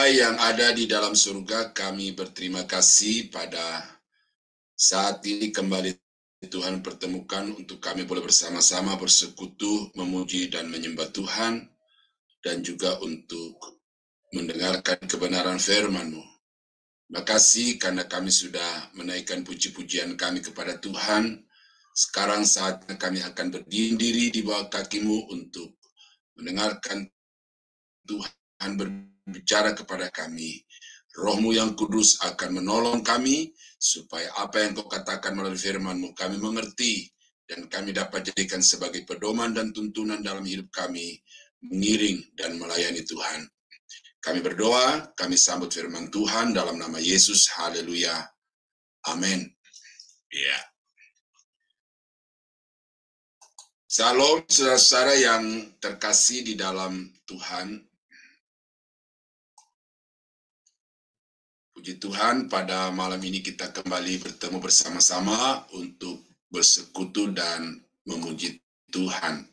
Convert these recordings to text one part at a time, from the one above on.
yang ada di dalam surga, kami berterima kasih pada saat ini kembali Tuhan pertemukan untuk kami boleh bersama-sama bersekutu, memuji dan menyembah Tuhan, dan juga untuk mendengarkan kebenaran firman-Mu. Terima kasih karena kami sudah menaikkan puji-pujian kami kepada Tuhan. Sekarang saatnya kami akan berdiri di bawah kaki-Mu untuk mendengarkan Tuhan berbicara kepada kami. Roh-Mu yang kudus akan menolong kami, supaya apa yang Kau katakan melalui firman-Mu kami mengerti, dan kami dapat jadikan sebagai pedoman dan tuntunan dalam hidup kami, mengiring dan melayani Tuhan. Kami berdoa, kami sambut firman Tuhan dalam nama Yesus, haleluya, amin. Ya. Salam saudara-saudara yang terkasih di dalam Tuhan. Puji Tuhan, pada malam ini kita kembali bertemu bersama-sama untuk bersekutu dan memuji Tuhan.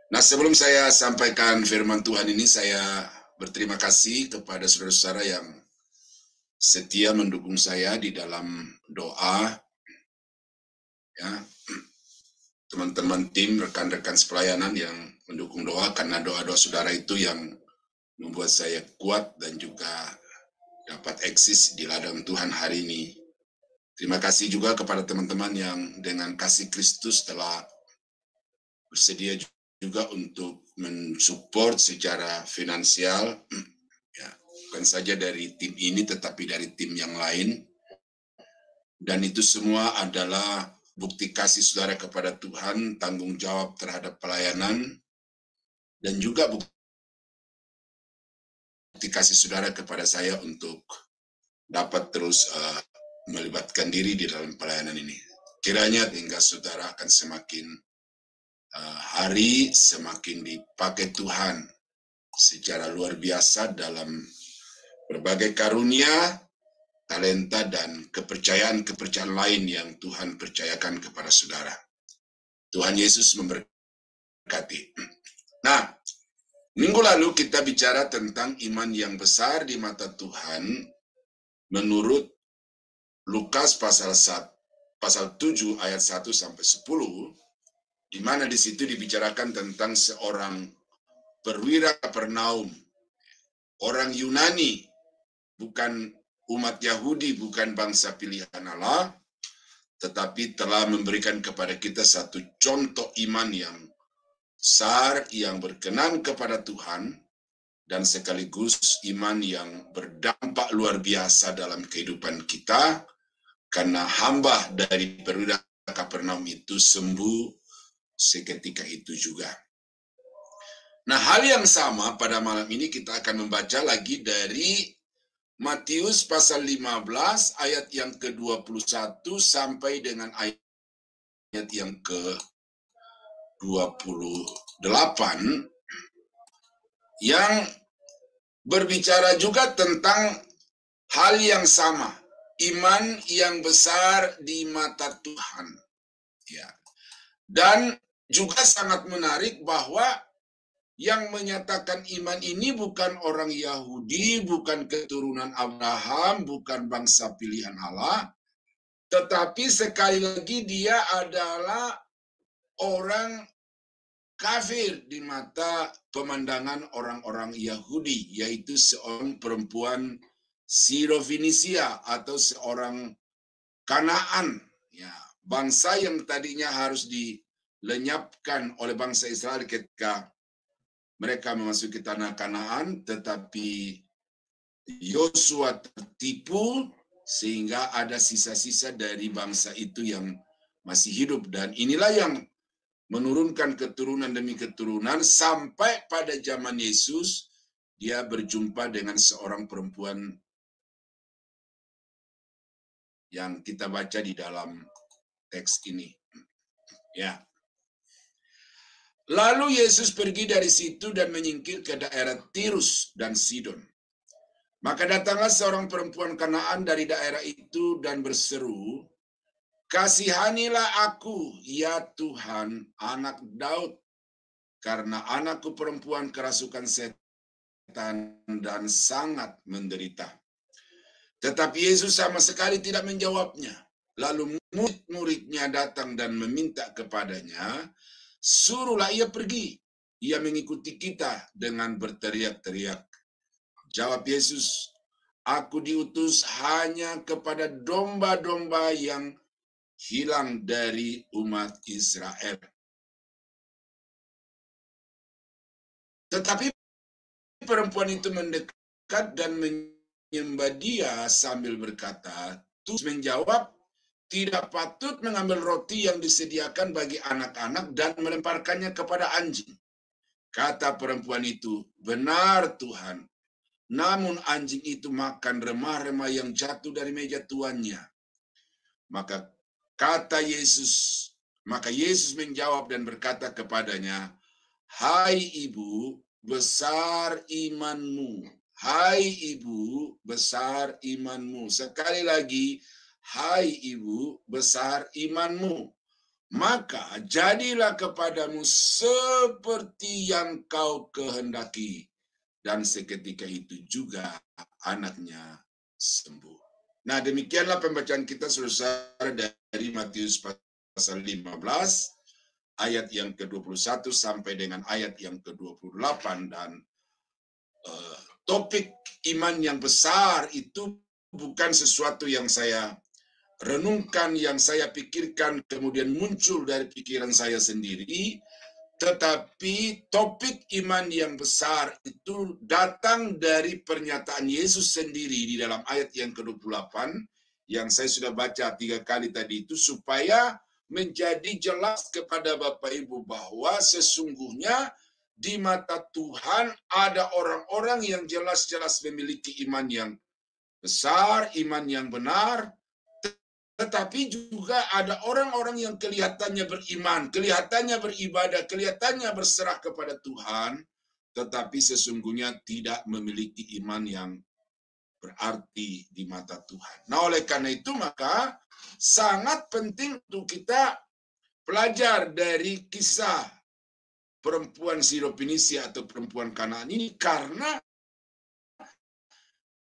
Nah, sebelum saya sampaikan firman Tuhan ini, saya berterima kasih kepada saudara-saudara yang setia mendukung saya di dalam doa. Ya, teman-teman tim, rekan-rekan sepelayanan yang mendukung doa, karena doa-doa saudara itu yang membuat saya kuat dan juga dapat eksis di ladang Tuhan hari ini. Terima kasih juga kepada teman-teman yang dengan kasih Kristus telah bersedia juga untuk mensupport secara finansial, ya, bukan saja dari tim ini tetapi dari tim yang lain. Dan itu semua adalah bukti kasih saudara kepada Tuhan, tanggung jawab terhadap pelayanan, dan juga bukti kasih saudara kepada saya untuk dapat terus melibatkan diri di dalam pelayanan ini. Kiranya tinggal saudara akan semakin hari semakin dipakai Tuhan secara luar biasa dalam berbagai karunia, talenta, dan kepercayaan-kepercayaan lain yang Tuhan percayakan kepada saudara. Tuhan Yesus memberkati. Nah, minggu lalu kita bicara tentang iman yang besar di mata Tuhan menurut Lukas pasal 7 ayat 1 sampai 10, di mana di situ dibicarakan tentang seorang perwira Kapernaum, orang Yunani, bukan umat Yahudi, bukan bangsa pilihan Allah, tetapi telah memberikan kepada kita satu contoh iman yang besar, yang berkenan kepada Tuhan, dan sekaligus iman yang berdampak luar biasa dalam kehidupan kita, karena hamba dari perwira Kapernaum itu sembuh seketika itu juga. Nah, hal yang sama pada malam ini kita akan membaca lagi dari Matius pasal 15 ayat yang ke-21 sampai dengan ayat yang ke-28 yang berbicara juga tentang hal yang sama, iman yang besar di mata Tuhan. Ya. Dan juga sangat menarik bahwa yang menyatakan iman ini bukan orang Yahudi, bukan keturunan Abraham, bukan bangsa pilihan Allah, tetapi sekali lagi dia adalah orang kafir di mata pemandangan orang-orang Yahudi, yaitu seorang perempuan Siro-Fenisia atau seorang Kanaan, ya, bangsa yang tadinya harus dilenyapkan oleh bangsa Israel ketika mereka memasuki tanah Kanaan, tetapi Yosua tertipu sehingga ada sisa-sisa dari bangsa itu yang masih hidup. Dan inilah yang menurunkan keturunan demi keturunan sampai pada zaman Yesus, dia berjumpa dengan seorang perempuan yang kita baca di dalam teks ini. Ya. Lalu Yesus pergi dari situ dan menyingkir ke daerah Tirus dan Sidon. Maka datanglah seorang perempuan Kanaan dari daerah itu dan berseru, "Kasihanilah aku, ya Tuhan, anak Daud, karena anakku perempuan kerasukan setan dan sangat menderita. Tetapi Yesus sama sekali tidak menjawabnya. Lalu murid-muridnya datang dan meminta kepadanya, suruhlah ia pergi. Ia mengikuti kita dengan berteriak-teriak. Jawab Yesus, aku diutus hanya kepada domba-domba yang hilang dari umat Israel. Tetapi perempuan itu mendekat dan menyembah dia sambil berkata, Tuhan menjawab, tidak patut mengambil roti yang disediakan bagi anak-anak dan melemparkannya kepada anjing. Kata perempuan itu, benar Tuhan. Namun anjing itu makan remah-remah yang jatuh dari meja tuannya. Maka Yesus menjawab dan berkata kepadanya, hai ibu, besar imanmu. Hai ibu, besar imanmu. Sekali lagi, hai ibu, besar imanmu. Maka jadilah kepadamu seperti yang kau kehendaki. Dan seketika itu juga anaknya sembuh. Nah, demikianlah pembacaan kita saudara dari Matius pasal 15 ayat yang ke-21 sampai dengan ayat yang ke-28. Dan topik iman yang besar itu bukan sesuatu yang saya renungkan, yang saya pikirkan kemudian muncul dari pikiran saya sendiri, tetapi topik iman yang besar itu datang dari pernyataan Yesus sendiri di dalam ayat yang ke-28 yang saya sudah baca 3 kali tadi itu, supaya menjadi jelas kepada Bapak Ibu bahwa sesungguhnya di mata Tuhan ada orang-orang yang jelas-jelas memiliki iman yang besar, iman yang benar, tetapi juga ada orang-orang yang kelihatannya beriman, kelihatannya beribadah, kelihatannya berserah kepada Tuhan, tetapi sesungguhnya tidak memiliki iman yang berarti di mata Tuhan. Nah, oleh karena itu maka sangat penting untuk kita belajar dari kisah perempuan Siropinisia atau perempuan Kanaan ini, karena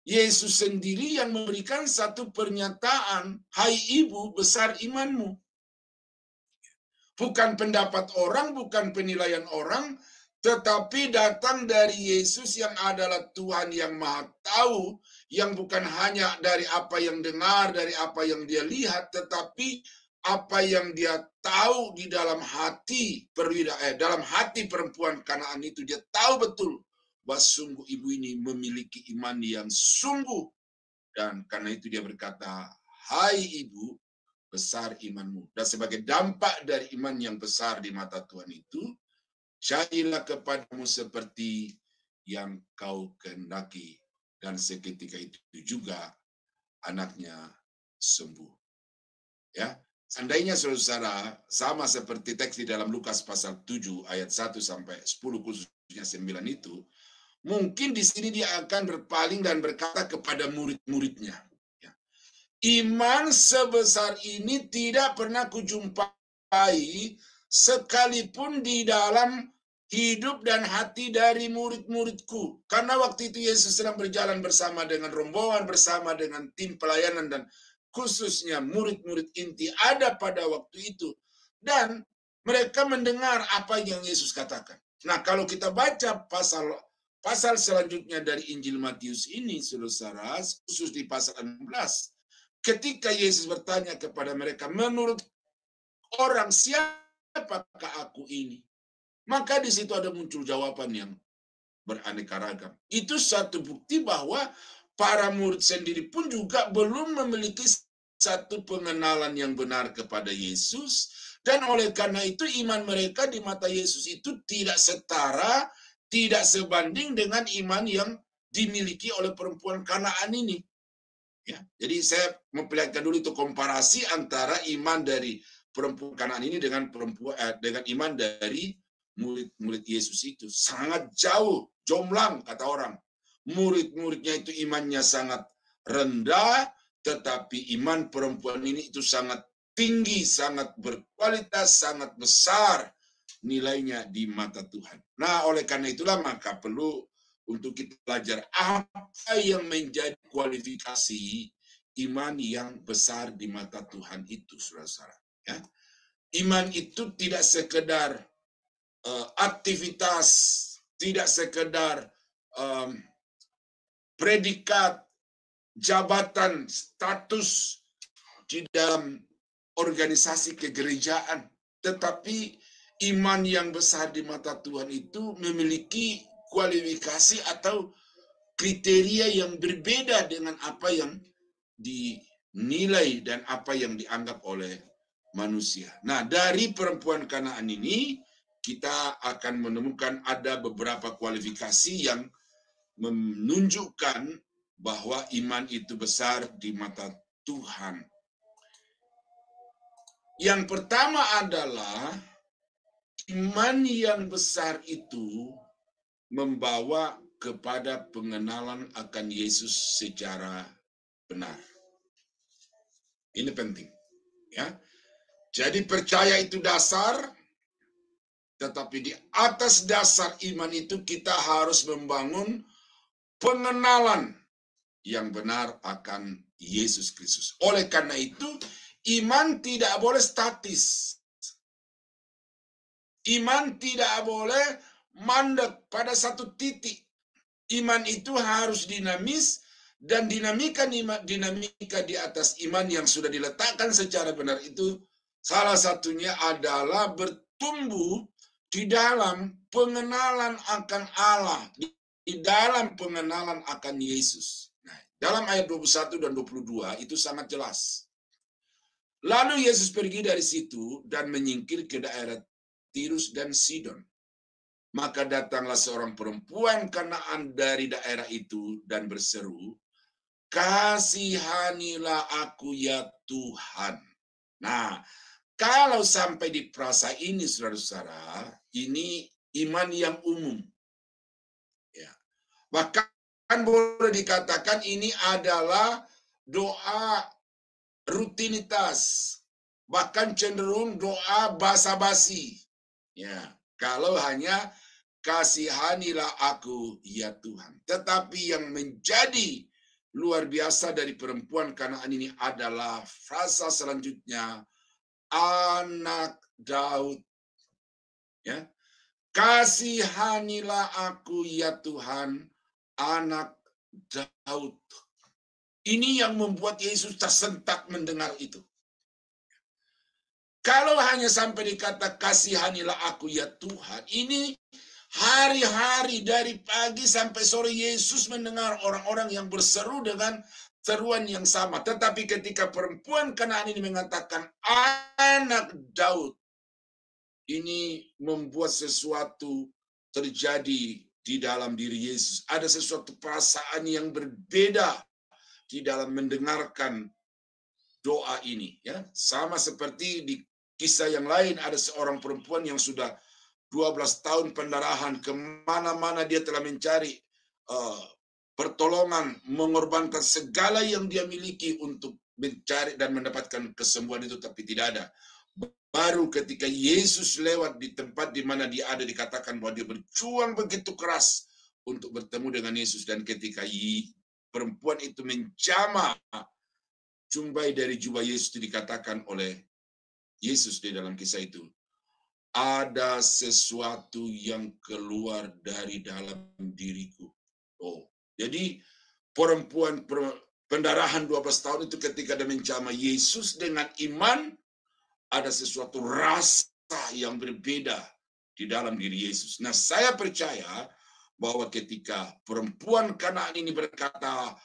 Yesus sendiri yang memberikan satu pernyataan, hai ibu, besar imanmu. Bukan pendapat orang, bukan penilaian orang, tetapi datang dari Yesus yang adalah Tuhan yang Maha Tahu, yang bukan hanya dari apa yang dengar, dari apa yang dia lihat, tetapi apa yang dia tahu di dalam hati dalam hati perempuan Kanaan itu. Dia tahu betul bahwa sungguh ibu ini memiliki iman yang sungguh, dan karena itu dia berkata, hai ibu, besar imanmu. Dan sebagai dampak dari iman yang besar di mata Tuhan itu, jadilah kepadamu seperti yang kau kehendaki. Dan seketika itu juga anaknya sembuh. Ya, seandainya saudara sama seperti teks di dalam Lukas pasal 7 ayat 1 sampai 10 khususnya 9 itu, mungkin di sini dia akan berpaling dan berkata kepada murid-muridnya, iman sebesar ini tidak pernah kujumpai sekalipun di dalam hidup dan hati dari murid-muridku. Karena waktu itu Yesus sedang berjalan bersama dengan rombongan, bersama dengan tim pelayanan, dan khususnya murid-murid inti ada pada waktu itu. Dan mereka mendengar apa yang Yesus katakan. Nah, kalau kita baca pasal selanjutnya dari Injil Matius ini, saudara, khusus di pasal 16, ketika Yesus bertanya kepada mereka, menurut orang siapakah aku ini? Maka di situ ada muncul jawaban yang beraneka ragam. Itu satu bukti bahwa para murid sendiri pun juga belum memiliki satu pengenalan yang benar kepada Yesus, dan oleh karena itu iman mereka di mata Yesus itu tidak setara, tidak sebanding dengan iman yang dimiliki oleh perempuan Kanaan ini. Ya, jadi saya memperlihatkan dulu itu komparasi antara iman dari perempuan Kanaan ini dengan dengan iman dari murid-murid Yesus itu. Sangat jauh, jomplang kata orang. Murid-muridnya itu imannya sangat rendah, tetapi iman perempuan ini itu sangat tinggi, sangat berkualitas, sangat besar nilainya di mata Tuhan. Nah, oleh karena itulah maka perlu untuk kita belajar apa yang menjadi kualifikasi iman yang besar di mata Tuhan itu, saudara-saudara. Ya. Iman itu tidak sekedar aktivitas, tidak sekedar predikat, jabatan, status di dalam organisasi kegerejaan, tetapi iman yang besar di mata Tuhan itu memiliki kualifikasi atau kriteria yang berbeda dengan apa yang dinilai dan apa yang dianggap oleh manusia. Nah, dari perempuan Kanaan ini kita akan menemukan ada beberapa kualifikasi yang menunjukkan bahwa iman itu besar di mata Tuhan. Yang pertama adalah iman yang besar itu membawa kepada pengenalan akan Yesus secara benar. Ini penting, ya. Jadi percaya itu dasar, tetapi di atas dasar iman itu kita harus membangun pengenalan yang benar akan Yesus Kristus. Oleh karena itu, iman tidak boleh statis. Iman tidak boleh mandek pada satu titik. Iman itu harus dinamis, dan dinamika di atas iman yang sudah diletakkan secara benar itu salah satunya adalah bertumbuh di dalam pengenalan akan Allah, di dalam pengenalan akan Yesus. Nah, dalam ayat 21 dan 22 itu sangat jelas. Lalu Yesus pergi dari situ dan menyingkir ke daerah Tirus dan Sidon. Maka datanglah seorang perempuan Kanaan dari daerah itu dan berseru, "Kasihanilah aku ya Tuhan." Nah, kalau sampai di frasa ini, saudara-saudara, ini iman yang umum. Ya. Bahkan boleh dikatakan ini adalah doa rutinitas, bahkan cenderung doa basa-basi. Ya, kalau hanya kasihanilah aku ya Tuhan. Tetapi yang menjadi luar biasa dari perempuan Kanaan ini adalah frasa selanjutnya, anak Daud. Ya, kasihanilah aku ya Tuhan, anak Daud. Ini yang membuat Yesus tersentak mendengar itu. Kalau hanya sampai dikata kasihanilah aku ya Tuhan, ini hari-hari dari pagi sampai sore Yesus mendengar orang-orang yang berseru dengan seruan yang sama. Tetapi ketika perempuan Kanaan ini mengatakan anak Daud, ini membuat sesuatu terjadi di dalam diri Yesus. Ada sesuatu perasaan yang berbeda di dalam mendengarkan doa ini. Ya, sama seperti di kisah yang lain, ada seorang perempuan yang sudah 12 tahun pendarahan, kemana-mana dia telah mencari pertolongan, mengorbankan segala yang dia miliki untuk mencari dan mendapatkan kesembuhan itu, tapi tidak ada. Baru ketika Yesus lewat di tempat di mana dia ada, dikatakan bahwa dia berjuang begitu keras untuk bertemu dengan Yesus, dan ketika perempuan itu menjamah jumbai dari jubah Yesus, itu dikatakan oleh Yesus di dalam kisah itu, ada sesuatu yang keluar dari dalam diriku. Oh, jadi perempuan pendarahan 12 tahun itu ketika dia menjamah Yesus dengan iman, ada sesuatu rasa yang berbeda di dalam diri Yesus. Nah, saya percaya bahwa ketika perempuan Kanaan ini berkata,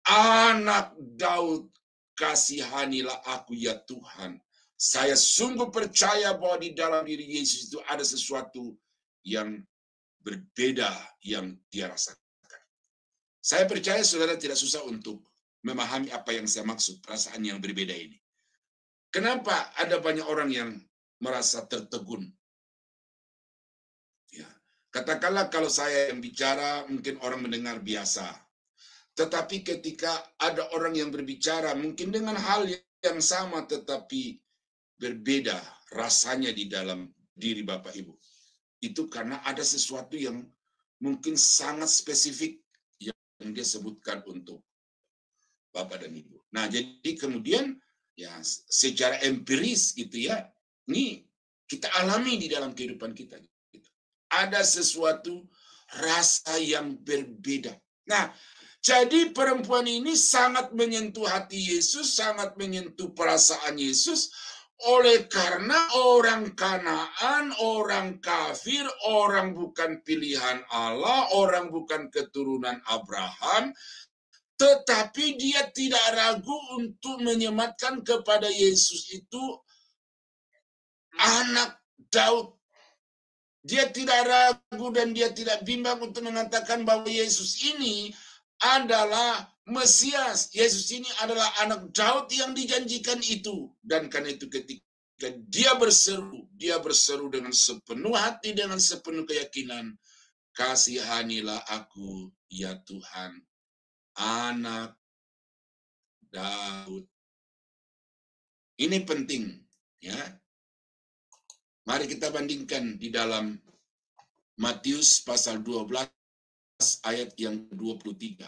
anak Daud, kasihanilah aku ya Tuhan, saya sungguh percaya bahwa di dalam diri Yesus itu ada sesuatu yang berbeda yang dia rasakan. Saya percaya saudara tidak susah untuk memahami apa yang saya maksud, perasaan yang berbeda ini. Kenapa ada banyak orang yang merasa tertegun? Ya, katakanlah kalau saya yang bicara, mungkin orang mendengar biasa. Tetapi ketika ada orang yang berbicara, mungkin dengan hal yang sama, tetapi berbeda rasanya di dalam diri Bapak Ibu. Itu karena ada sesuatu yang mungkin sangat spesifik yang dia sebutkan untuk Bapak dan Ibu. Nah, jadi kemudian ya secara empiris gitu ya, ini kita alami di dalam kehidupan kita. Gitu. Ada sesuatu rasa yang berbeda. Nah, jadi perempuan ini sangat menyentuh hati Yesus, sangat menyentuh perasaan Yesus, oleh karena orang Kanaan, orang kafir, orang bukan pilihan Allah, orang bukan keturunan Abraham, tetapi dia tidak ragu untuk menyematkan kepada Yesus itu anak Daud. Dia tidak ragu dan dia tidak bimbang untuk mengatakan bahwa Yesus ini adalah Mesias. Yesus ini adalah anak Daud yang dijanjikan itu. Dan karena itu ketika dia berseru dengan sepenuh hati, dengan sepenuh keyakinan, kasihanilah aku ya Tuhan, anak Daud. Ini penting, ya. Mari kita bandingkan di dalam Matius pasal 12 ayat yang 23.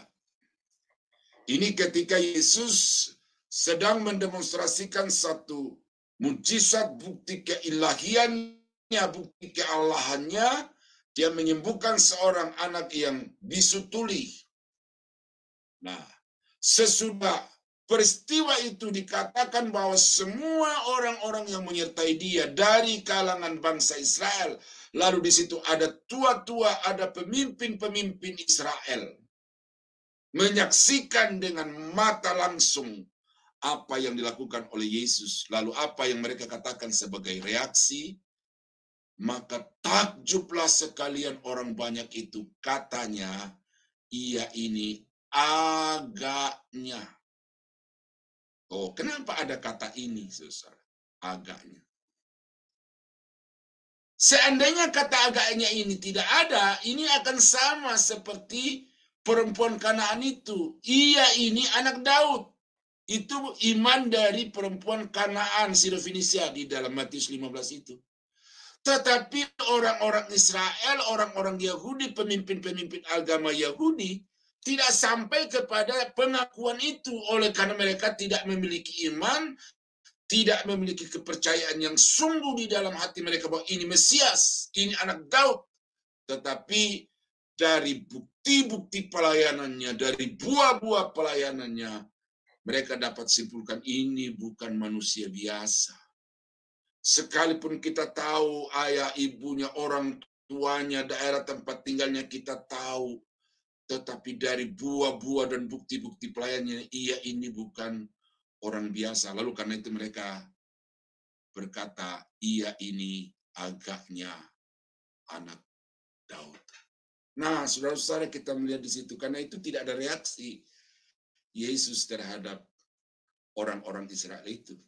Ini ketika Yesus sedang mendemonstrasikan satu mujizat, bukti keilahiannya, bukti keallahannya. Dia menyembuhkan seorang anak yang bisu tuli. Nah, sesudah peristiwa itu dikatakan bahwa semua orang-orang yang menyertai dia dari kalangan bangsa Israel, lalu di situ ada tua-tua, ada pemimpin-pemimpin Israel, menyaksikan dengan mata langsung apa yang dilakukan oleh Yesus, lalu apa yang mereka katakan sebagai reaksi, maka takjublah sekalian orang banyak itu, katanya, ia ini agaknya. Oh, kenapa ada kata ini, saudara? Agaknya. Seandainya kata agaknya ini tidak ada, ini akan sama seperti perempuan Kanaan itu. Ia ini anak Daud. Itu iman dari perempuan Kanaan, Sirofenisia di dalam Matius 15 itu. Tetapi orang-orang Israel, orang-orang Yahudi, pemimpin-pemimpin agama Yahudi, tidak sampai kepada pengakuan itu oleh karena mereka tidak memiliki iman, tidak memiliki kepercayaan yang sungguh di dalam hati mereka bahwa ini Mesias, ini anak Daud. Tetapi dari bukti-bukti pelayanannya, dari buah-buah pelayanannya, mereka dapat simpulkan ini bukan manusia biasa. Sekalipun kita tahu ayah ibunya, orang tuanya, daerah tempat tinggalnya kita tahu, tetapi dari buah-buah dan bukti-bukti pelayanannya, ia ini bukan orang biasa. Lalu karena itu mereka berkata, ia ini agaknya anak Daud. Nah, saudara-saudara, kita melihat di situ, karena itu tidak ada reaksi Yesus terhadap orang-orang Israel itu.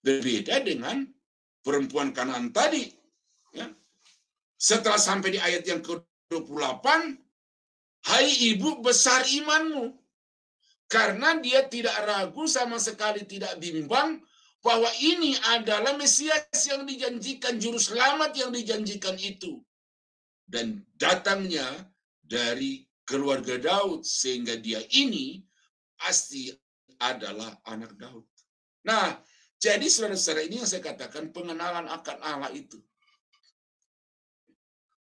Berbeda dengan perempuan Kanaan tadi. Ya. Setelah sampai di ayat yang ke-28, hai ibu, besar imanmu. Karena dia tidak ragu, sama sekali tidak bimbang, bahwa ini adalah Mesias yang dijanjikan, juru selamat yang dijanjikan itu. Dan datangnya dari keluarga Daud, sehingga dia ini pasti adalah anak Daud. Nah, jadi saudara-saudara, ini yang saya katakan pengenalan akan Allah itu.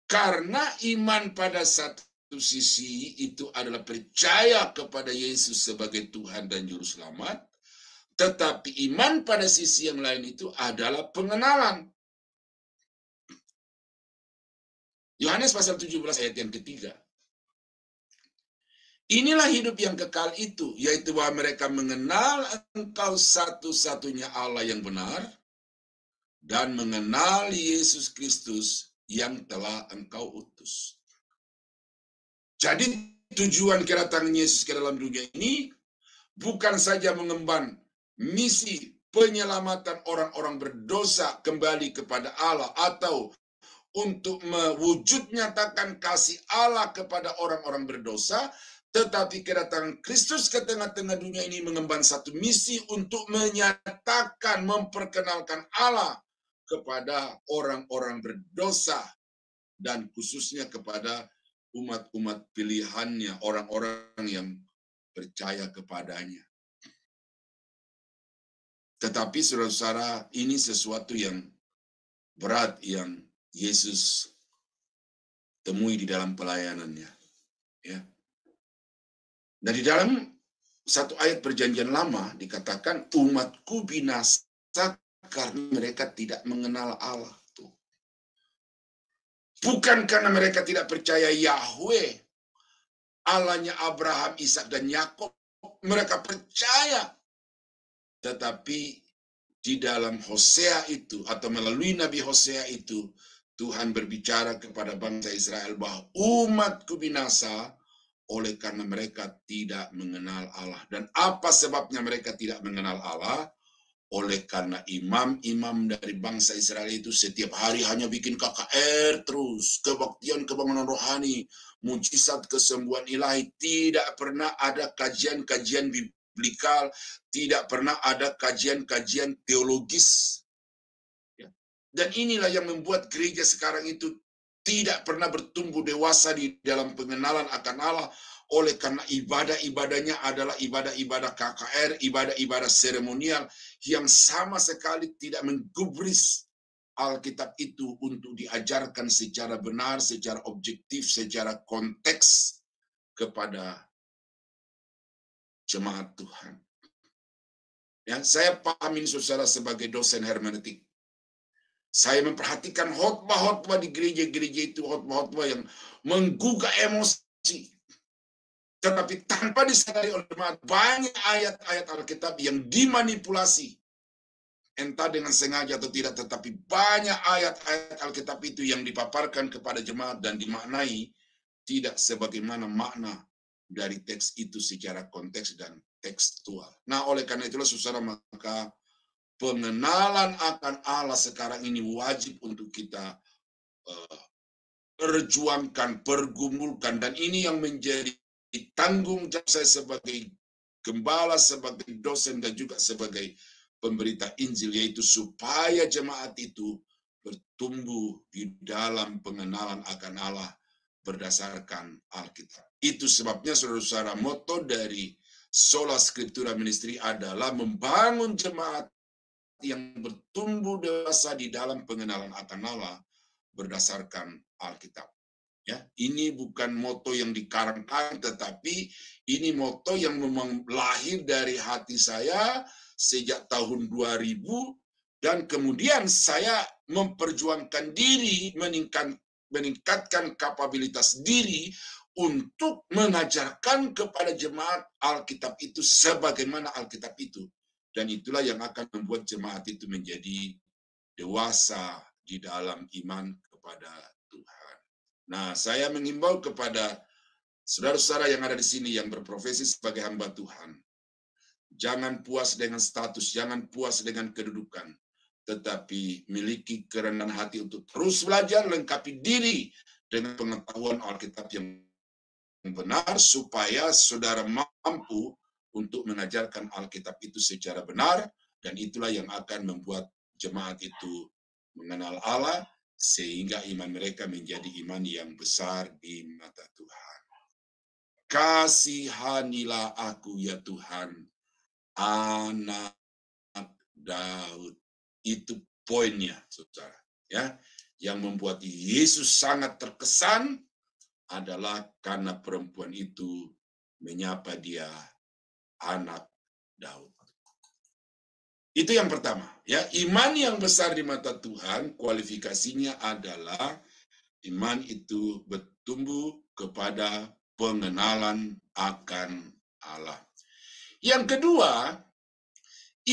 Karena iman pada satu sisi itu adalah percaya kepada Yesus sebagai Tuhan dan Juru Selamat, tetapi iman pada sisi yang lain itu adalah pengenalan. Yohanes pasal 17 ayat yang ketiga. Inilah hidup yang kekal itu, yaitu bahwa mereka mengenal Engkau satu-satunya Allah yang benar, dan mengenal Yesus Kristus yang telah Engkau utus. Jadi tujuan kedatangan Yesus ke dalam dunia ini bukan saja mengemban misi penyelamatan orang-orang berdosa kembali kepada Allah, atau untuk mewujud nyatakan kasih Allah kepada orang-orang berdosa, tetapi kedatangan Kristus ke tengah-tengah dunia ini mengemban satu misi untuk menyatakan, memperkenalkan Allah kepada orang-orang berdosa, dan khususnya kepada umat-umat pilihannya, orang-orang yang percaya kepadanya. Tetapi saudara-saudara, ini sesuatu yang berat yang Yesus temui di dalam pelayanannya. Ya. Dan di dalam satu ayat perjanjian lama dikatakan umatku binasa karena mereka tidak mengenal Allah. Tuh. Bukan karena mereka tidak percaya Yahweh, Allahnya Abraham, Ishak dan Yakub. Mereka percaya. Tetapi di dalam Hosea itu atau melalui Nabi Hosea itu Tuhan berbicara kepada bangsa Israel bahwa umatku binasa oleh karena mereka tidak mengenal Allah. Dan apa sebabnya mereka tidak mengenal Allah? Oleh karena imam-imam dari bangsa Israel itu setiap hari hanya bikin KKR terus. Kebaktian kebangunan rohani, mujizat kesembuhan ilahi. Tidak pernah ada kajian-kajian biblikal. Tidak pernah ada kajian-kajian teologis. Dan inilah yang membuat gereja sekarang itu tidak pernah bertumbuh dewasa di dalam pengenalan akan Allah, oleh karena ibadah-ibadahnya adalah ibadah-ibadah KKR, ibadah-ibadah seremonial yang sama sekali tidak menggubris Alkitab itu untuk diajarkan secara benar, secara objektif, secara konteks kepada jemaat Tuhan. Ya, saya pahamin saudara sebagai dosen hermeneutik. Saya memperhatikan khotbah-khotbah di gereja-gereja itu, khotbah-khotbah yang menggugah emosi. Tetapi tanpa disadari oleh jemaat, banyak ayat-ayat Alkitab yang dimanipulasi. Entah dengan sengaja atau tidak, tetapi banyak ayat-ayat Alkitab itu yang dipaparkan kepada jemaat dan dimaknai tidak sebagaimana makna dari teks itu secara konteks dan tekstual. Nah, oleh karena itulah saudara, maka pengenalan akan Allah sekarang ini wajib untuk kita perjuangkan, pergumulkan, dan ini yang menjadi tanggung jawab saya sebagai gembala, sebagai dosen, dan juga sebagai pemberita Injil, yaitu supaya jemaat itu bertumbuh di dalam pengenalan akan Allah berdasarkan Alkitab. Itu sebabnya saudara-saudara, moto dari Sola Scriptura Ministry adalah membangun jemaat yang bertumbuh dewasa di dalam pengenalan akan Allah berdasarkan Alkitab. Ya, ini bukan moto yang dikarang-karang, tetapi ini moto yang memang lahir dari hati saya sejak tahun 2000, dan kemudian saya memperjuangkan diri, meningkatkan kapabilitas diri untuk mengajarkan kepada jemaat Alkitab itu sebagaimana Alkitab itu. Dan itulah yang akan membuat jemaat itu menjadi dewasa di dalam iman kepada Tuhan. Nah, saya mengimbau kepada saudara-saudara yang ada di sini yang berprofesi sebagai hamba Tuhan. Jangan puas dengan status, jangan puas dengan kedudukan, tetapi miliki kerendahan hati untuk terus belajar, lengkapi diri dengan pengetahuan Alkitab yang benar, supaya saudara mampu untuk mengajarkan Alkitab itu secara benar, dan itulah yang akan membuat jemaat itu mengenal Allah, sehingga iman mereka menjadi iman yang besar di mata Tuhan. Kasihanilah aku ya Tuhan, anak Daud. Itu poinnya, saudara. Ya, yang membuat Yesus sangat terkesan adalah karena perempuan itu menyapa dia anak Daud. Itu yang pertama, ya. Iman yang besar di mata Tuhan, kualifikasinya adalah iman itu bertumbuh kepada pengenalan akan Allah. Yang kedua,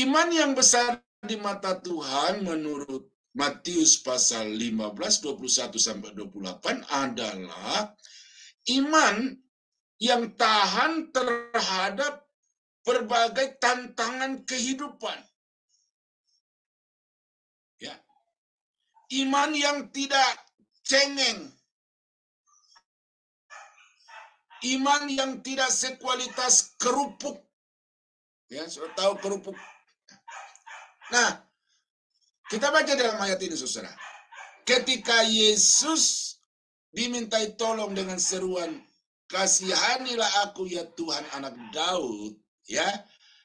iman yang besar di mata Tuhan menurut Matius pasal 15, 21-28 adalah iman yang tahan terhadap berbagai tantangan kehidupan. Ya. Iman yang tidak cengeng. Iman yang tidak sekualitas kerupuk. Ya, sudah tahu kerupuk. Nah, kita baca dalam ayat ini, saudara. Ketika Yesus dimintai tolong dengan seruan, "Kasihanilah aku ya Tuhan, anak Daud." Ya,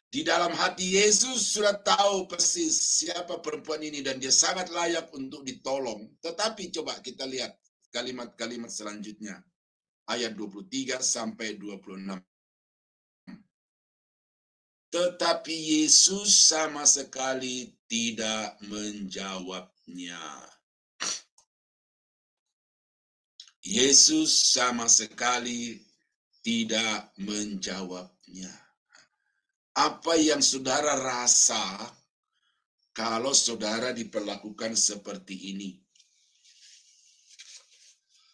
di dalam hati Yesus sudah tahu persis siapa perempuan ini dan dia sangat layak untuk ditolong. Tetapi coba kita lihat kalimat-kalimat selanjutnya. Ayat 23 sampai 26. Tetapi Yesus sama sekali tidak menjawabnya. Yesus sama sekali tidak menjawabnya. Apa yang saudara rasa kalau saudara diperlakukan seperti ini?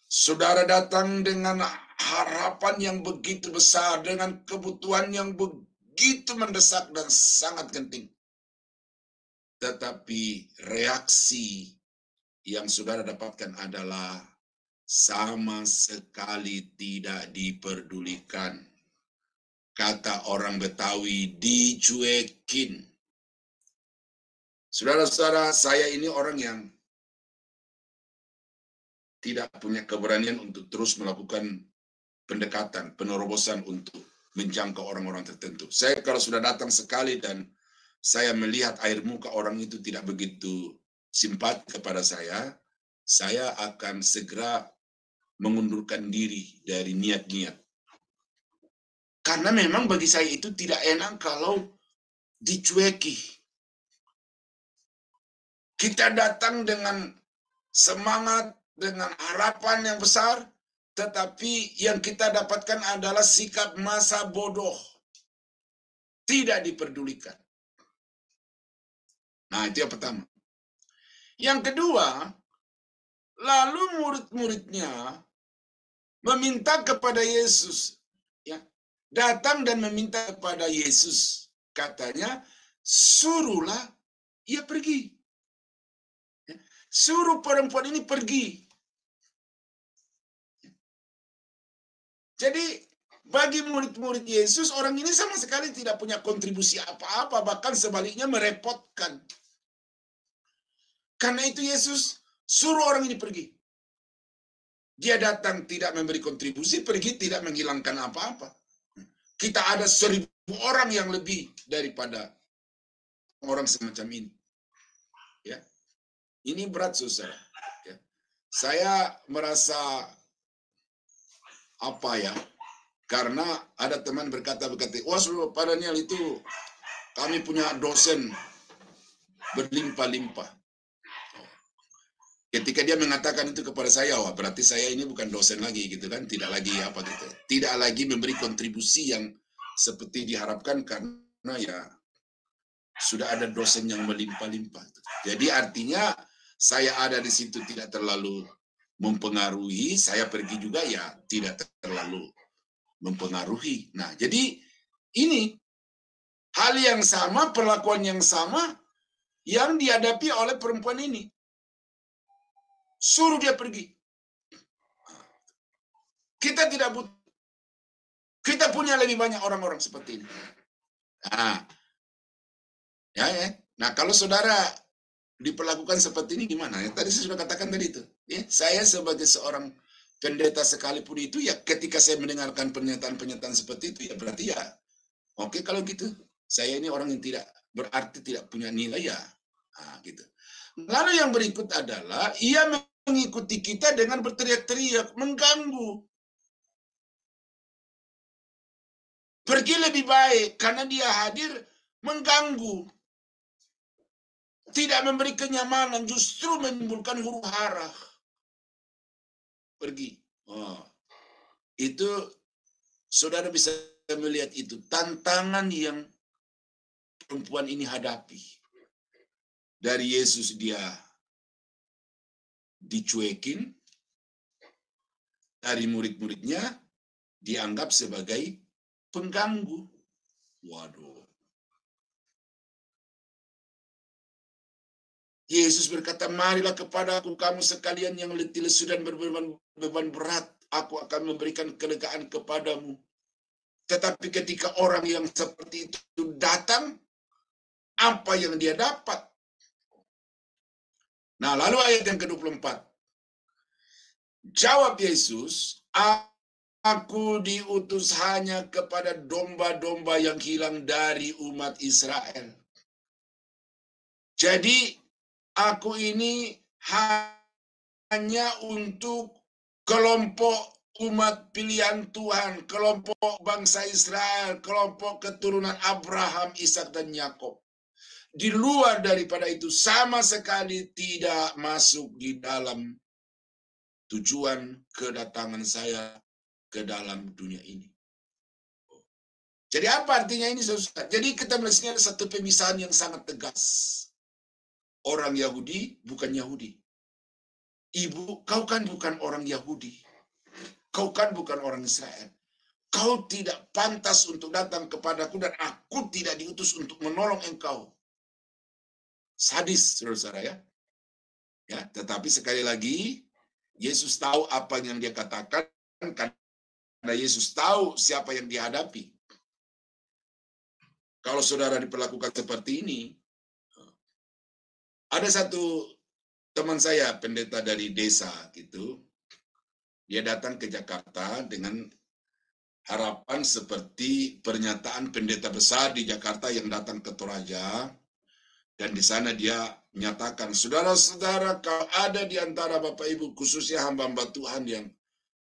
Saudara datang dengan harapan yang begitu besar, dengan kebutuhan yang begitu mendesak dan sangat genting. Tetapi reaksi yang saudara dapatkan adalah sama sekali tidak diperdulikan. Kata orang Betawi, dicuekin. Saudara-saudara, saya ini orang yang tidak punya keberanian untuk terus melakukan pendekatan, penerobosan untuk menjangkau orang-orang tertentu. Saya kalau sudah datang sekali dan saya melihat air muka orang itu tidak begitu simpati kepada saya akan segera mengundurkan diri dari niat-niat. Karena memang bagi saya itu tidak enak kalau dicueki. Kita datang dengan semangat, dengan harapan yang besar, tetapi yang kita dapatkan adalah sikap masa bodoh. Tidak diperdulikan. Nah, itu yang pertama. Yang kedua, lalu murid-muridnya meminta kepada Yesus. Ya, datang dan meminta kepada Yesus. Katanya, suruhlah ia pergi. Suruh perempuan ini pergi. Jadi bagi murid-murid Yesus, orang ini sama sekali tidak punya kontribusi apa-apa, bahkan sebaliknya merepotkan. Karena itu Yesus suruh orang ini pergi. Dia datang tidak memberi kontribusi, pergi tidak menghilangkan apa-apa. Kita ada 1000 orang yang lebih daripada orang semacam ini. Ya, ini berat, saudara. Ya. Saya merasa karena ada teman berkata, wah Pak Daniel, itu kami punya dosen berlimpah-limpah. Ketika dia mengatakan itu kepada saya, wah berarti saya ini bukan dosen lagi gitu kan, tidak lagi tidak lagi memberi kontribusi yang seperti diharapkan karena ya sudah ada dosen yang melimpah-limpah. Jadi artinya saya ada di situ tidak terlalu mempengaruhi, saya pergi juga ya tidak terlalu mempengaruhi. Nah, jadi ini hal yang sama, perlakuan yang sama yang dihadapi oleh perempuan ini. Suruh dia pergi. Kita tidak butuh. Kita punya lebih banyak orang-orang seperti ini. Nah, Nah, kalau saudara diperlakukan seperti ini gimana? Ya, tadi saya sudah katakan tadi itu. Ya, saya sebagai seorang pendeta sekalipun itu, ya ketika saya mendengarkan pernyataan-pernyataan seperti itu, ya berarti ya oke kalau gitu. Saya ini orang yang tidak berarti tidak punya nilai ya. Nah, gitu. Lalu yang berikut adalah ia mengikuti kita dengan berteriak-teriak, mengganggu. Pergi lebih baik karena dia hadir mengganggu. Tidak memberi kenyamanan, justru menimbulkan huru-hara. Pergi. Oh. Itu saudara bisa melihat itu tantangan yang perempuan ini hadapi. Dari Yesus dia dicuekin, dari murid-muridnya dianggap sebagai pengganggu. Waduh. Yesus berkata, marilah kepadaku kamu sekalian yang letih lesu dan berbeban berat, aku akan memberikan kelegaan kepadamu. Tetapi ketika orang yang seperti itu datang, apa yang dia dapat? Nah, lalu ayat yang ke-24. Jawab Yesus, aku diutus hanya kepada domba-domba yang hilang dari umat Israel. Jadi aku ini hanya untuk kelompok umat pilihan Tuhan, kelompok bangsa Israel, kelompok keturunan Abraham, Ishak dan Yakub. Di luar daripada itu sama sekali tidak masuk di dalam tujuan kedatangan saya ke dalam dunia ini. Jadi apa artinya ini, saudara? Jadi kita melihat ada satu pemisahan yang sangat tegas. Orang Yahudi bukan Yahudi. Ibu, kau kan bukan orang Yahudi. Kau kan bukan orang Israel. Kau tidak pantas untuk datang kepadaku dan aku tidak diutus untuk menolong engkau. Sadis, saudara-saudara ya. Ya, tetapi sekali lagi Yesus tahu apa yang dia katakan karena Yesus tahu siapa yang dihadapi. Kalau saudara diperlakukan seperti ini, ada satu teman saya pendeta dari desa gitu, dia datang ke Jakarta dengan harapan seperti pernyataan pendeta besar di Jakarta yang datang ke Toraja, dan di sana dia menyatakan, saudara-saudara, kalau ada di antara Bapak Ibu, khususnya hamba-hamba Tuhan yang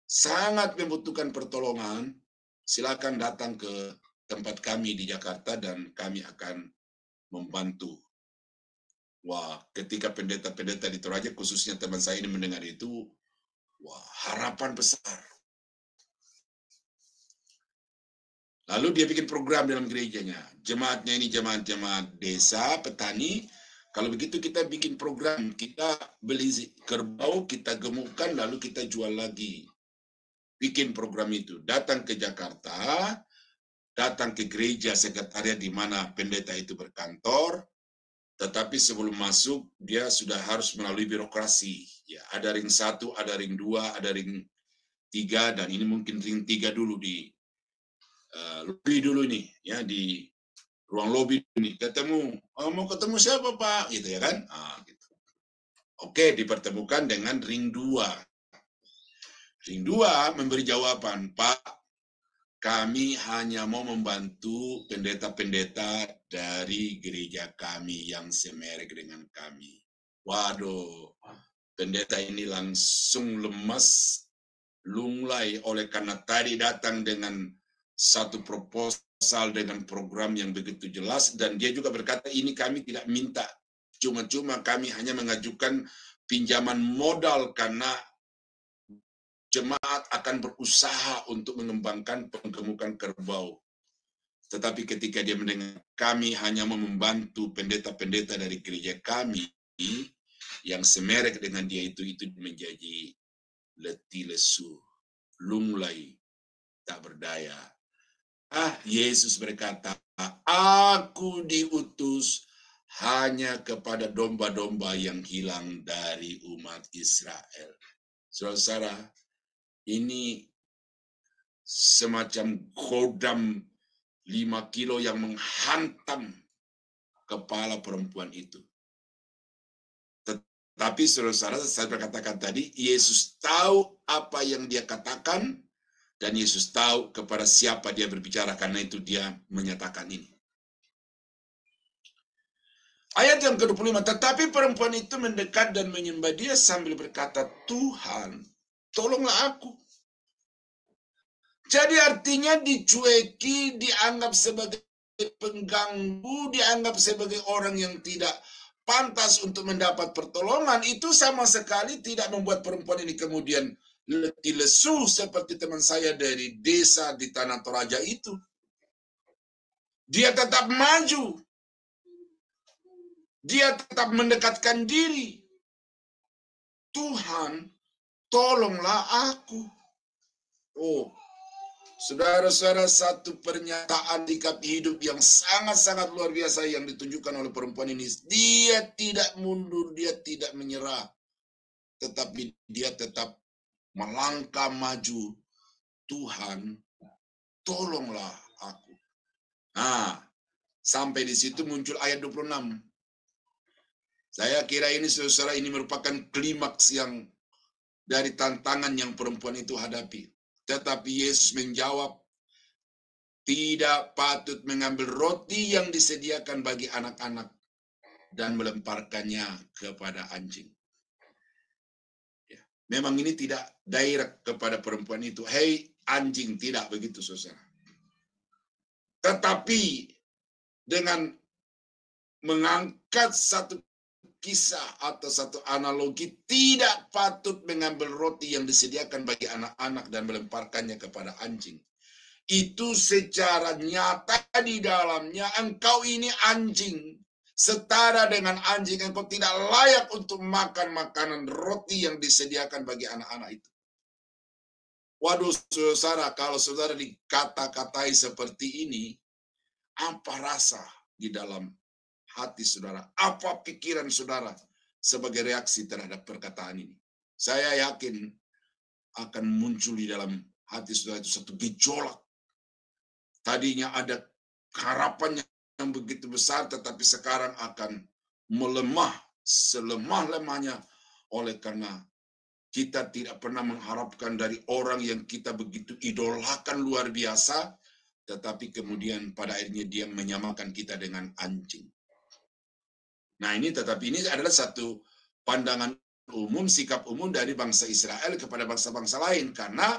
sangat membutuhkan pertolongan, silakan datang ke tempat kami di Jakarta dan kami akan membantu. Wah, ketika pendeta-pendeta di Toraja, khususnya teman saya ini mendengar itu, wah, harapan besar. Lalu dia bikin program dalam gerejanya. Jemaatnya ini jemaat-jemaat desa, petani. Kalau begitu kita bikin program, kita beli kerbau, kita gemukkan, lalu kita jual lagi. Bikin program itu. Datang ke Jakarta, datang ke gereja sekretariat di mana pendeta itu berkantor, tetapi sebelum masuk, dia sudah harus melalui birokrasi. Ya, ada ring 1, ada ring 2, ada ring 3, dan ini mungkin ring 3 dulu di lobby dulu nih, ya di ruang lobby ini. Ketemu, mau ketemu siapa Pak? Gitu ya kan? Gitu. Oke, dipertemukan dengan ring 2. Ring 2 memberi jawaban, Pak, kami hanya mau membantu pendeta-pendeta dari gereja kami yang semerek dengan kami. Waduh, pendeta ini langsung lemas, lunglai oleh karena tadi datang dengan satu proposal dengan program yang begitu jelas, dan dia juga berkata ini kami tidak minta cuma-cuma, kami hanya mengajukan pinjaman modal karena jemaat akan berusaha untuk mengembangkan penggemukan kerbau. Tetapi ketika dia mendengar kami hanya mau membantu pendeta-pendeta dari gereja kami yang semerek dengan dia, itu menjadi letih lesu, lunglai, tak berdaya. Yesus berkata, aku diutus hanya kepada domba-domba yang hilang dari umat Israel. Saudara-saudara, ini semacam kodam 5 kilo yang menghantam kepala perempuan itu. Tetapi saudara-saudara, saya berkatakan tadi, Yesus tahu apa yang dia katakan, dan Yesus tahu kepada siapa dia berbicara, karena itu dia menyatakan ini. Ayat yang ke-25, tetapi perempuan itu mendekat dan menyembah dia sambil berkata, Tuhan, tolonglah aku. Jadi artinya dicueki, dianggap sebagai pengganggu, dianggap sebagai orang yang tidak pantas untuk mendapat pertolongan. Itu sama sekali tidak membuat perempuan ini kemudian letih lesu seperti teman saya dari desa di Tanah Toraja itu. Dia tetap maju. Dia tetap mendekatkan diri. Tuhan, tolonglah aku. Oh, saudara-saudara, satu pernyataan sikap hidup yang sangat-sangat luar biasa yang ditunjukkan oleh perempuan ini. Dia tidak mundur, dia tidak menyerah. Tetapi dia tetap melangkah maju. Tuhan, tolonglah aku. Nah, sampai di situ muncul ayat 26. Saya kira ini, saudara, ini merupakan klimaks yang dari tantangan yang perempuan itu hadapi. Tetapi Yesus menjawab, tidak patut mengambil roti yang disediakan bagi anak-anak dan melemparkannya kepada anjing. Ya. Memang ini tidak direct kepada perempuan itu. Hei anjing, tidak begitu saudara. Tetapi dengan mengangkat satu kisah atau satu analogi, tidak patut mengambil roti yang disediakan bagi anak-anak dan melemparkannya kepada anjing. Itu secara nyata di dalamnya engkau ini anjing. Setara dengan anjing, engkau tidak layak untuk makan makanan roti yang disediakan bagi anak-anak itu. Waduh saudara, kalau saudara dikata-katai seperti ini, apa rasa di dalam hati saudara? Apa pikiran saudara sebagai reaksi terhadap perkataan ini? Saya yakin akan muncul di dalam hati saudara itu satu gejolak. Tadinya ada harapan yang begitu besar, tetapi sekarang akan melemah selemah-lemahnya oleh karena kita tidak pernah mengharapkan dari orang yang kita begitu idolakan luar biasa, tetapi kemudian pada akhirnya dia menyamakan kita dengan anjing. Nah ini adalah satu pandangan umum, sikap umum dari bangsa Israel kepada bangsa-bangsa lain. Karena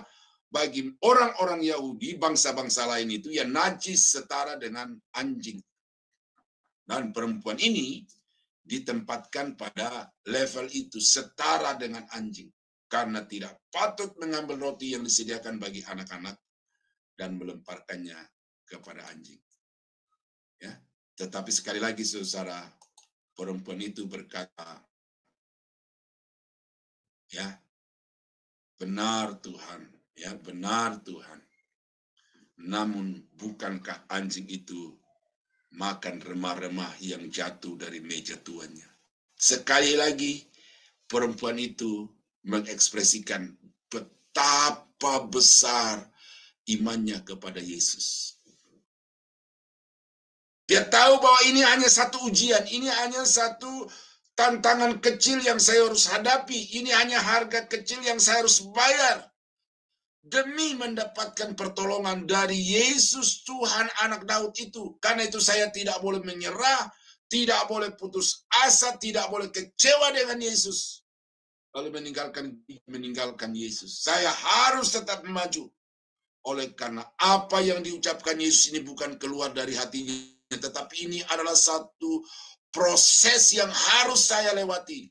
bagi orang-orang Yahudi, bangsa-bangsa lain itu ya najis setara dengan anjing. Dan perempuan ini ditempatkan pada level itu, setara dengan anjing. Karena tidak patut mengambil roti yang disediakan bagi anak-anak dan melemparkannya kepada anjing. Ya, tetapi sekali lagi saudara, perempuan itu berkata, ya, benar Tuhan, ya benar Tuhan. Namun bukankah anjing itu makan remah-remah yang jatuh dari meja tuannya? Sekali lagi, perempuan itu mengekspresikan betapa besar imannya kepada Yesus. Dia tahu bahwa ini hanya satu ujian, ini hanya satu tantangan kecil yang saya harus hadapi, ini hanya harga kecil yang saya harus bayar demi mendapatkan pertolongan dari Yesus Tuhan Anak Daud itu. Karena itu saya tidak boleh menyerah, tidak boleh putus asa, tidak boleh kecewa dengan Yesus. Lalu meninggalkan Yesus. Saya harus tetap maju. Oleh karena apa yang diucapkan Yesus ini bukan keluar dari hatinya, tetapi ini adalah satu proses yang harus saya lewati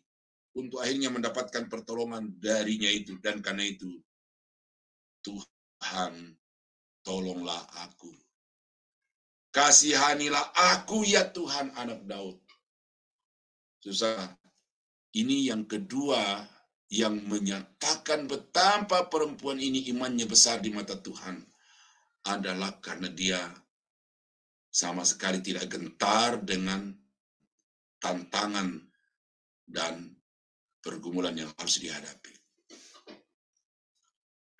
untuk akhirnya mendapatkan pertolongan darinya itu. Dan karena itu, Tuhan, tolonglah aku. Kasihanilah aku ya Tuhan Anak Daud. Susah. Ini yang kedua yang menyatakan betapa perempuan ini imannya besar di mata Tuhan adalah karena dia sama sekali tidak gentar dengan tantangan dan pergumulan yang harus dihadapi.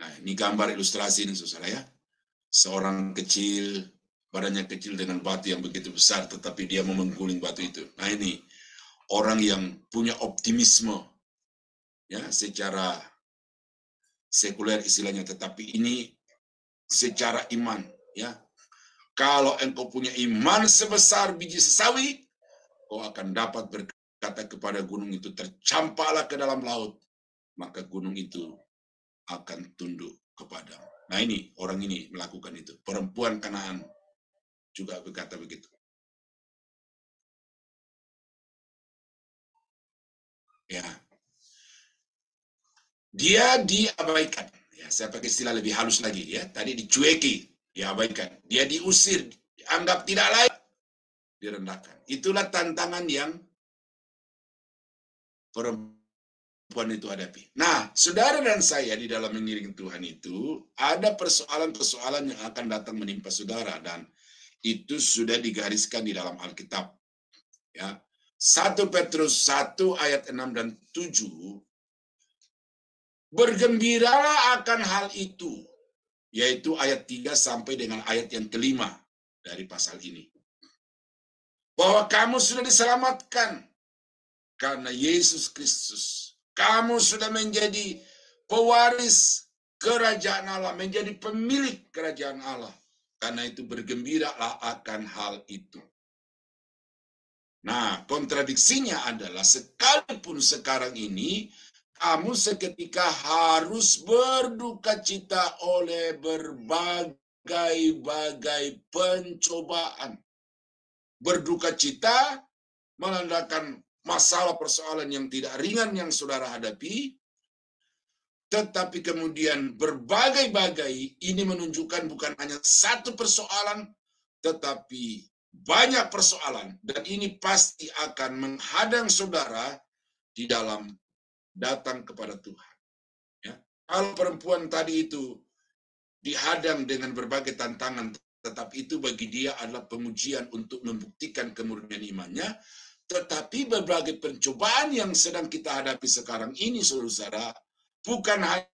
Nah, ini gambar ilustrasi ini saudara ya. Seorang kecil, badannya kecil dengan batu yang begitu besar, tetapi dia mau mengguling batu itu. Nah ini orang yang punya optimisme, ya secara sekuler istilahnya, tetapi ini secara iman, ya. Kalau engkau punya iman sebesar biji sesawi, kau akan dapat berkata kepada gunung itu, tercampaklah ke dalam laut, maka gunung itu akan tunduk kepadamu. Nah ini, orang ini melakukan itu. Perempuan Kanaan juga berkata begitu. Ya, dia diabaikan. Ya, saya pakai istilah lebih halus lagi ya. Tadi dicueki, diabaikan. Dia diusir, dianggap tidak layak, direndahkan. Itulah tantangan yang perempuan itu hadapi. Nah, saudara dan saya di dalam mengiring Tuhan itu ada persoalan-persoalan yang akan datang menimpa saudara, dan itu sudah digariskan di dalam Alkitab. Ya. 1 Petrus 1 ayat 6 dan 7, bergembiralah akan hal itu, yaitu ayat 3 sampai dengan ayat yang kelima dari pasal ini. Bahwa kamu sudah diselamatkan karena Yesus Kristus. Kamu sudah menjadi pewaris kerajaan Allah, menjadi pemilik kerajaan Allah. Karena itu bergembiralah akan hal itu. Nah, kontradiksinya adalah sekalipun sekarang ini kamu seketika harus berduka cita oleh berbagai-bagai pencobaan. Berduka cita menandakan masalah persoalan yang tidak ringan yang saudara hadapi, tetapi kemudian berbagai-bagai ini menunjukkan bukan hanya satu persoalan, tetapi banyak persoalan, dan ini pasti akan menghadang saudara di dalam datang kepada Tuhan. Ya. Kalau perempuan tadi itu dihadang dengan berbagai tantangan, tetapi itu bagi dia adalah pengujian untuk membuktikan kemurnian imannya. Tetapi berbagai pencobaan yang sedang kita hadapi sekarang ini, saudara, bukan hanya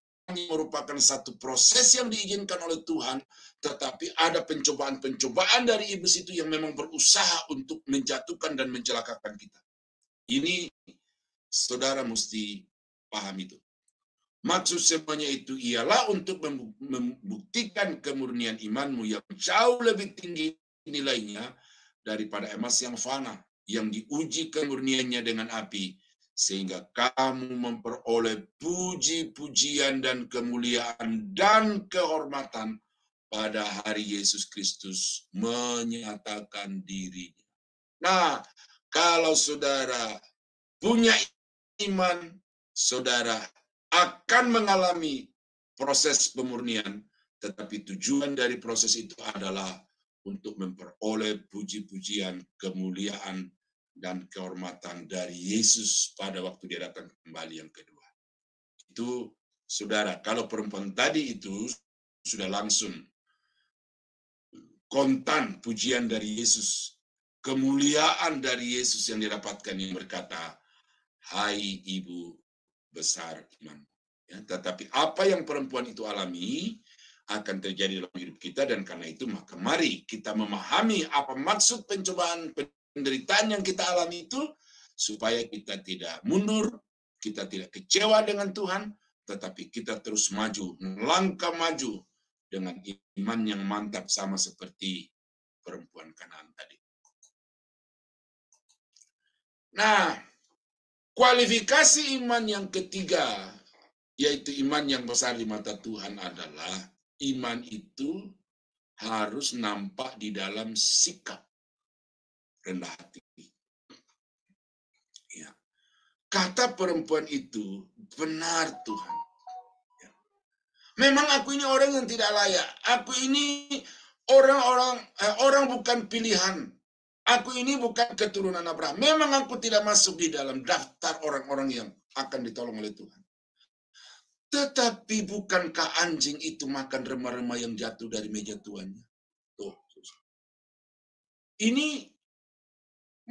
merupakan satu proses yang diizinkan oleh Tuhan, tetapi ada pencobaan-pencobaan dari iblis itu yang memang berusaha untuk menjatuhkan dan mencelakakan kita. Ini saudara mesti paham itu. Maksud semuanya itu ialah untuk membuktikan kemurnian imanmu yang jauh lebih tinggi nilainya daripada emas yang fana, yang diuji kemurniannya dengan api, sehingga kamu memperoleh puji-pujian dan kemuliaan dan kehormatan pada hari Yesus Kristus menyatakan dirinya. Nah, kalau saudara punya iman, saudara akan mengalami proses pemurnian, tetapi tujuan dari proses itu adalah untuk memperoleh puji-pujian, kemuliaan, dan kehormatan dari Yesus pada waktu dia datang kembali yang kedua. Itu, saudara, kalau perempuan tadi itu sudah langsung kontan pujian dari Yesus, kemuliaan dari Yesus yang didapatkan, yang berkata, "Hai ibu besar iman." Ya, tetapi apa yang perempuan itu alami akan terjadi dalam hidup kita, dan karena itu maka mari kita memahami apa maksud pencobaan, penderitaan yang kita alami itu, supaya kita tidak mundur, kita tidak kecewa dengan Tuhan, tetapi kita terus maju, melangkah maju dengan iman yang mantap sama seperti perempuan Kanaan tadi. Nah, kualifikasi iman yang ketiga, yaitu iman yang besar di mata Tuhan, adalah iman itu harus nampak di dalam sikap rendah hati. Ya. Kata perempuan itu, benar Tuhan. Ya. Memang aku ini orang yang tidak layak. Aku ini orang bukan pilihan. Aku ini bukan keturunan Abraham. Memang aku tidak masuk di dalam daftar orang-orang yang akan ditolong oleh Tuhan. Tetapi bukankah anjing itu makan remah-remah yang jatuh dari meja tuannya? Tuh. Ini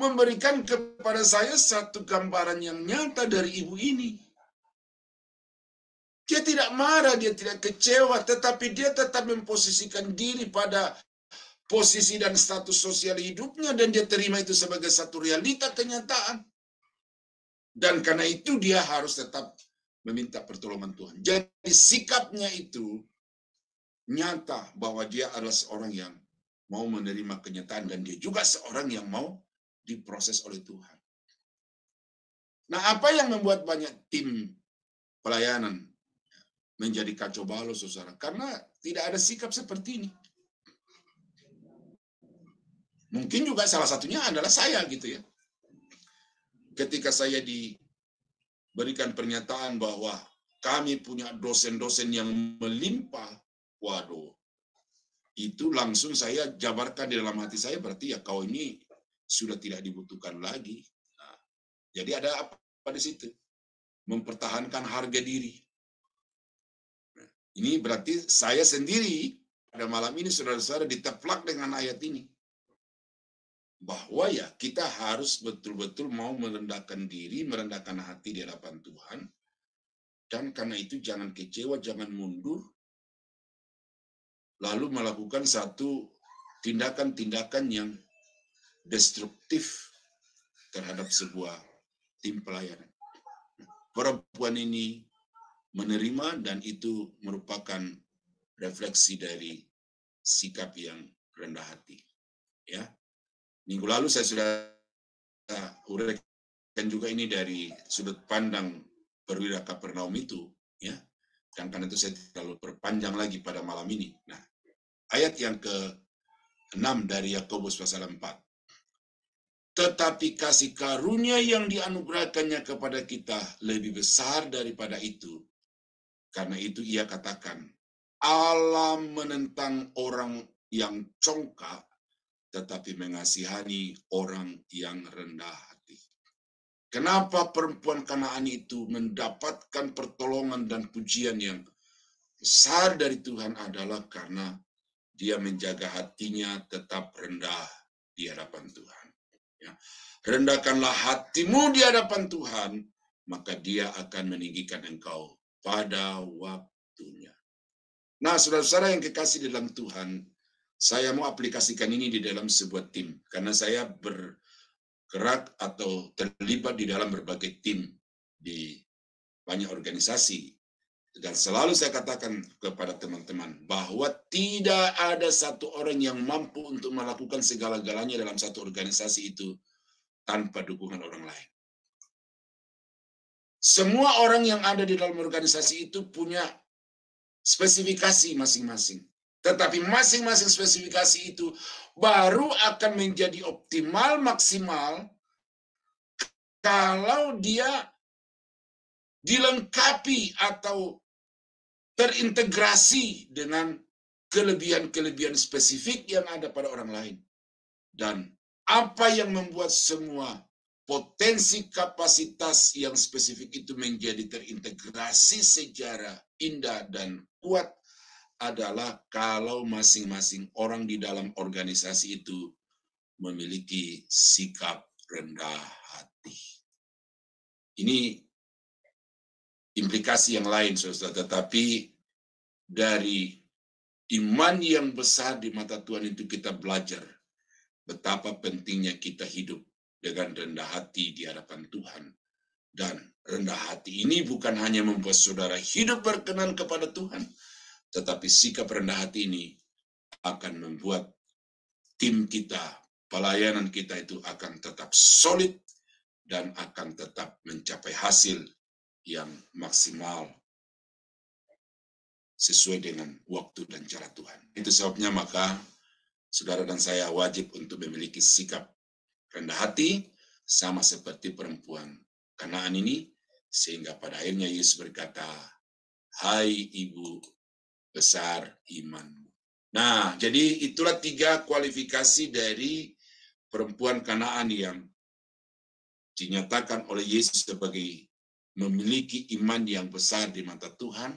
memberikan kepada saya satu gambaran yang nyata dari ibu ini. Dia tidak marah, dia tidak kecewa, tetapi dia tetap memposisikan diri pada posisi dan status sosial hidupnya, dan dia terima itu sebagai satu realita kenyataan. Dan karena itu dia harus tetap meminta pertolongan Tuhan. Jadi sikapnya itu nyata bahwa dia adalah seorang yang mau menerima kenyataan, dan dia juga seorang yang mau diproses oleh Tuhan. Nah, apa yang membuat banyak tim pelayanan menjadi kacau balau, saudara? Karena tidak ada sikap seperti ini. Mungkin juga salah satunya adalah saya gitu ya. Ketika saya diberikan pernyataan bahwa kami punya dosen-dosen yang melimpah, waduh, itu langsung saya jabarkan di dalam hati saya, berarti ya kau ini sudah tidak dibutuhkan lagi. Nah, jadi ada apa di situ? Mempertahankan harga diri. Nah, ini berarti saya sendiri pada malam ini, saudara-saudara, diteplak dengan ayat ini. Bahwa ya kita harus betul-betul mau merendahkan diri, merendahkan hati di hadapan Tuhan. Dan karena itu jangan kecewa, jangan mundur, lalu melakukan satu tindakan-tindakan yang destruktif terhadap sebuah tim pelayanan. Perempuan ini menerima, dan itu merupakan refleksi dari sikap yang rendah hati. Ya, minggu lalu saya sudah uraikan juga ini dari sudut pandang perwira Kapernaum itu, ya. Dan karena itu saya tidak terlalu perpanjang lagi pada malam ini. Nah, ayat yang ke-6 dari Yakobus pasal 4. Tetapi kasih karunia yang dianugerahkannya kepada kita lebih besar daripada itu. Karena itu ia katakan, Allah menentang orang yang congkak, tetapi mengasihani orang yang rendah hati. Kenapa perempuan Kanaan itu mendapatkan pertolongan dan pujian yang besar dari Tuhan adalah karena dia menjaga hatinya tetap rendah di hadapan Tuhan. Ya. Rendahkanlah hatimu di hadapan Tuhan, maka dia akan meninggikan engkau pada waktunya. Nah, saudara-saudara yang kekasih dalam Tuhan, saya mau aplikasikan ini di dalam sebuah tim, karena saya bergerak atau terlibat di dalam berbagai tim di banyak organisasi. Dan selalu saya katakan kepada teman-teman bahwa tidak ada satu orang yang mampu untuk melakukan segala-galanya dalam satu organisasi itu tanpa dukungan orang lain. Semua orang yang ada di dalam organisasi itu punya spesifikasi masing-masing. Tetapi masing-masing spesifikasi itu baru akan menjadi optimal, maksimal, kalau dia dilengkapi atau terintegrasi dengan kelebihan-kelebihan spesifik yang ada pada orang lain. Dan apa yang membuat semua potensi kapasitas yang spesifik itu menjadi terintegrasi secara indah dan kuat adalah kalau masing-masing orang di dalam organisasi itu memiliki sikap rendah hati. Ini implikasi yang lain, saudara, tetapi dari iman yang besar di mata Tuhan itu kita belajar betapa pentingnya kita hidup dengan rendah hati di hadapan Tuhan. Dan rendah hati ini bukan hanya membuat saudara hidup berkenan kepada Tuhan, tetapi sikap rendah hati ini akan membuat tim kita, pelayanan kita itu akan tetap solid dan akan tetap mencapai hasil yang maksimal sesuai dengan waktu dan cara Tuhan. Itu sebabnya maka saudara dan saya wajib untuk memiliki sikap rendah hati sama seperti perempuan Kanaan ini, sehingga pada akhirnya Yesus berkata, "Hai ibu besar imanmu." Nah, jadi itulah 3 kualifikasi dari perempuan Kanaan yang dinyatakan oleh Yesus sebagai memiliki iman yang besar di mata Tuhan,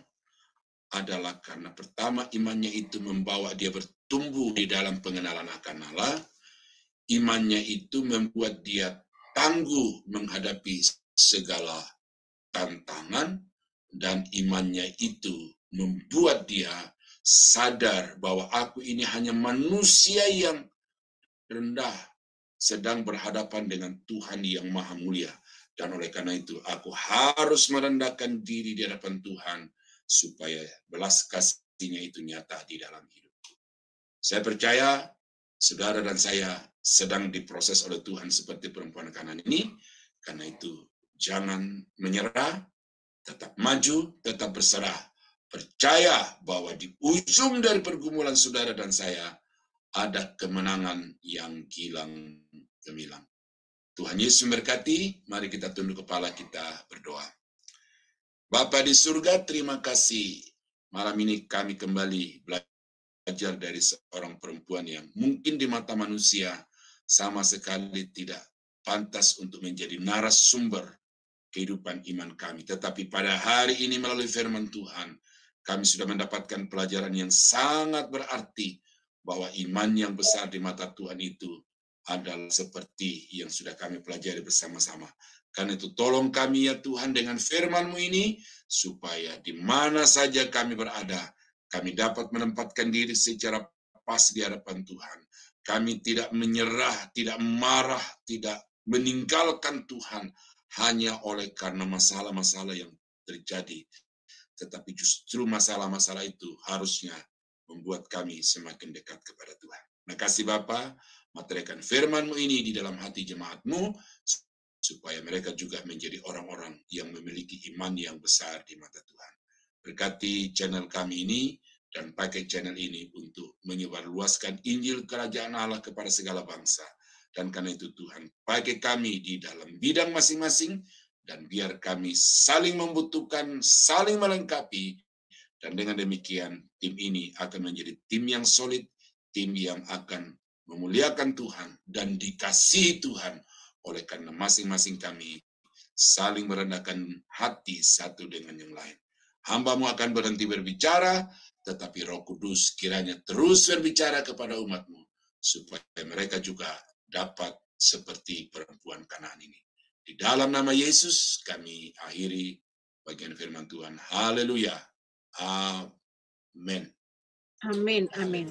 adalah karena pertama imannya itu membawa dia bertumbuh di dalam pengenalan akan Allah. Imannya itu membuat dia tangguh menghadapi segala tantangan, dan imannya itu membuat dia sadar bahwa aku ini hanya manusia yang rendah sedang berhadapan dengan Tuhan yang maha mulia. Dan oleh karena itu aku harus merendahkan diri di hadapan Tuhan supaya belas kasih-Nya itu nyata di dalam hidupku. Saya percaya saudara dan saya sedang diproses oleh Tuhan seperti perempuan Kanaan ini. Karena itu jangan menyerah, tetap maju, tetap berserah. Percaya bahwa di ujung dari pergumulan saudara dan saya ada kemenangan yang gilang gemilang. Tuhan Yesus memberkati. Mari kita tunduk kepala, kita berdoa. Bapa di surga, terima kasih. Malam ini kami kembali belajar dari seorang perempuan yang mungkin di mata manusia sama sekali tidak pantas untuk menjadi narasumber kehidupan iman kami. Tetapi pada hari ini melalui firman Tuhan, kami sudah mendapatkan pelajaran yang sangat berarti bahwa iman yang besar di mata Tuhan itu adalah seperti yang sudah kami pelajari bersama-sama. Karena itu tolong kami ya Tuhan dengan firman-Mu ini, supaya di mana saja kami berada, kami dapat menempatkan diri secara pas di hadapan Tuhan. Kami tidak menyerah, tidak marah, tidak meninggalkan Tuhan hanya oleh karena masalah-masalah yang terjadi. tetapi justru masalah-masalah itu harusnya membuat kami semakin dekat kepada Tuhan. Nah, kasih Bapa, materikan firman-Mu ini di dalam hati jemaat-Mu, supaya mereka juga menjadi orang-orang yang memiliki iman yang besar di mata Tuhan. Berkati channel kami ini, dan pakai channel ini untuk menyebarluaskan Injil Kerajaan Allah kepada segala bangsa. Dan karena itu Tuhan, pakai kami di dalam bidang masing-masing, dan biar kami saling membutuhkan, saling melengkapi, dan dengan demikian tim ini akan menjadi tim yang solid, tim yang akan memuliakan Tuhan dan dikasihi Tuhan, oleh karena masing-masing kami saling merendahkan hati satu dengan yang lain. Hamba-Mu akan berhenti berbicara, tetapi Roh Kudus kiranya terus berbicara kepada umat-Mu, supaya mereka juga dapat seperti perempuan Kanaan ini. Di dalam nama Yesus kami akhiri bagian firman Tuhan. Haleluya. Amin. Amin. Amin.